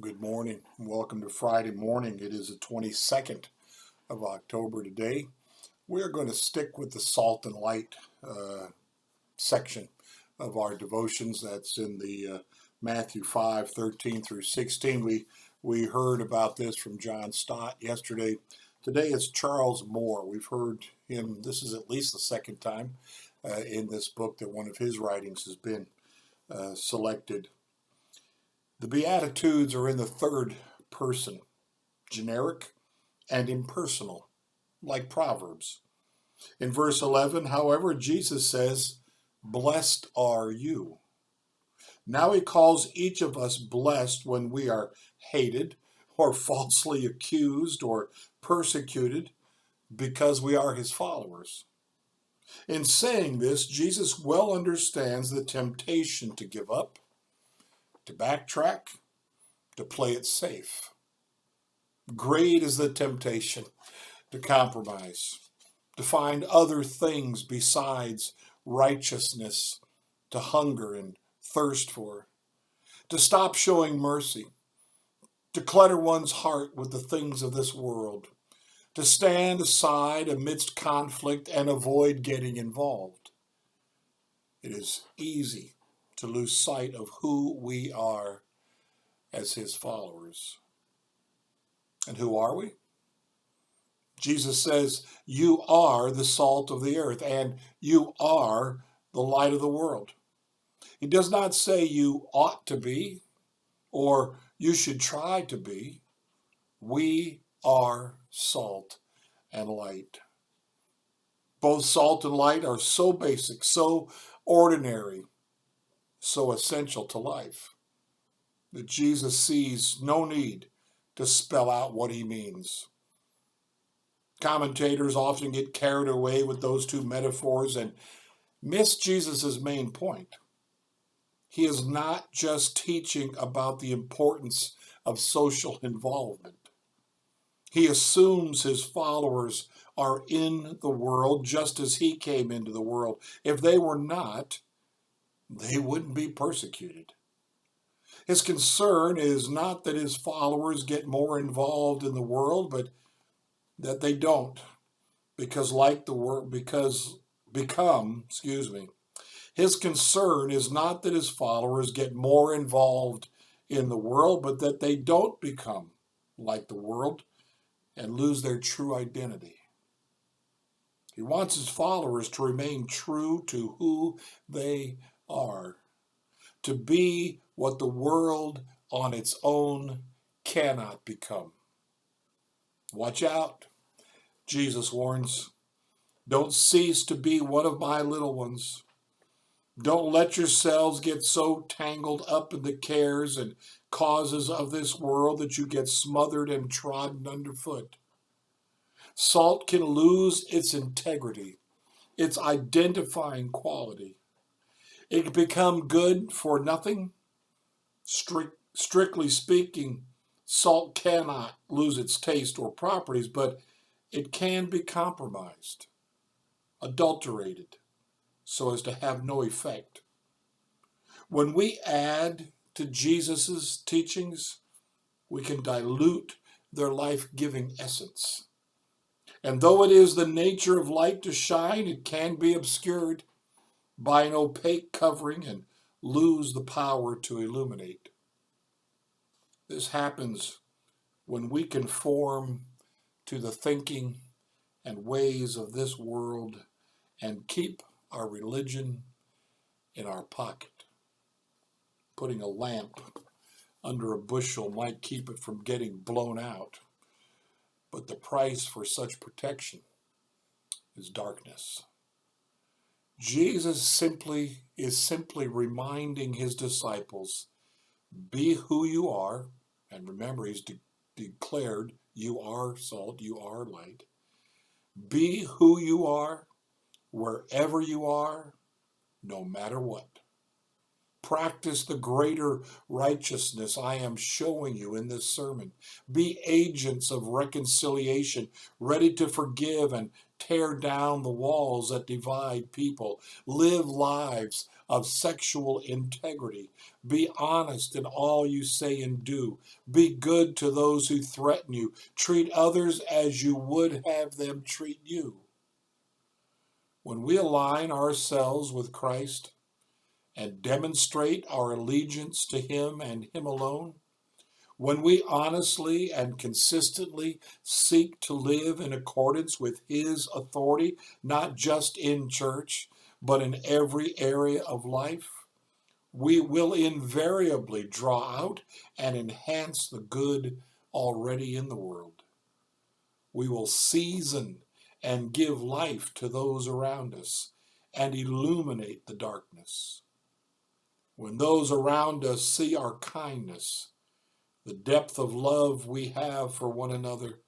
Good morning. Welcome to Friday morning. It is the 22nd of October today. We're going to stick with the salt and light section of our devotions. That's in the Matthew 5:13 through 16. We heard about this from John Stott yesterday. Today is Charles Moore. We've heard him, this is at least the second time in this book that one of his writings has been selected. The Beatitudes are in the third person, generic and impersonal, like Proverbs. In verse 11, however, Jesus says, "Blessed are you." Now he calls each of us blessed when we are hated or falsely accused or persecuted because we are his followers. In saying this, Jesus well understands the temptation to give up, to backtrack, to play it safe. Great is the temptation to compromise, to find other things besides righteousness, to hunger and thirst for, to stop showing mercy, to clutter one's heart with the things of this world, to stand aside amidst conflict and avoid getting involved. It is easy to lose sight of who we are as his followers. And who are we? Jesus says, you are the salt of the earth, and you are the light of the world. He does not say you ought to be, or you should try to be. We are salt and light. Both salt and light are so basic, so ordinary, so essential to life, that Jesus sees no need to spell out what he means. Commentators often get carried away with those two metaphors and miss Jesus' main point. He is not just teaching about the importance of social involvement. He assumes his followers are in the world just as he came into the world. If they were not, they wouldn't be persecuted. His concern is not that his followers get more involved in the world, but that they don't, because like the world, his concern is not that his followers get more involved in the world, but that they don't become like the world and lose their true identity. He wants his followers to remain true to who they are, to be what the world on its own cannot become. Watch out, Jesus warns. Don't cease to be one of my little ones. Don't let yourselves get so tangled up in the cares and causes of this world that you get smothered and trodden underfoot. Salt can lose its integrity, its identifying quality. It can become good for nothing. Strictly speaking, salt cannot lose its taste or properties, but it can be compromised, adulterated, so as to have no effect. When we add to Jesus' teachings, we can dilute their life-giving essence. And though it is the nature of light to shine, it can be obscured by an opaque covering and lose the power to illuminate. This happens when we conform to the thinking and ways of this world and keep our religion in our pocket. Putting a lamp under a bushel might keep it from getting blown out, but the price for such protection is darkness. Jesus is simply reminding his disciples, be who you are, and remember he's declared you are salt, you are light. Be who you are, wherever you are, no matter what. Practice the greater righteousness I am showing you in this sermon. Be agents of reconciliation, ready to forgive and tear down the walls that divide people. Live lives of sexual integrity. Be honest in all you say and do. Be good to those who threaten you. Treat others as you would have them treat you. When we align ourselves with Christ and demonstrate our allegiance to Him and Him alone, when we honestly and consistently seek to live in accordance with His authority, not just in church, but in every area of life, we will invariably draw out and enhance the good already in the world. We will season and give life to those around us and illuminate the darkness. When those around us see our kindness, the depth of love we have for one another,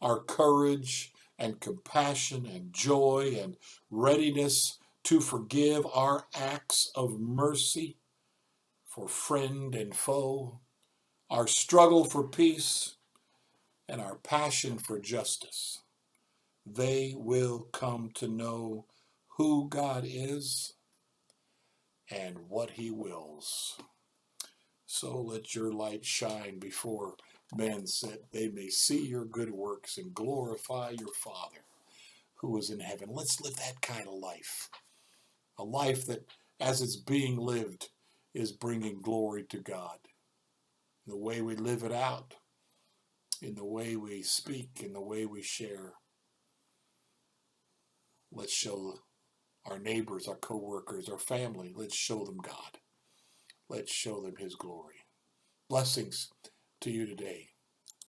our courage and compassion and joy and readiness to forgive, our acts of mercy for friend and foe, our struggle for peace, and our passion for justice, they will come to know who God is and what He wills. So let your light shine before men, that they may see your good works and glorify your Father who is in heaven. Let's live that kind of life. A life that, as it's being lived, is bringing glory to God. The way we live it out, in the way we speak, in the way we share. Let's show our neighbors, our co-workers, our family, let's show them God. Let's show them His glory. Blessings to you today.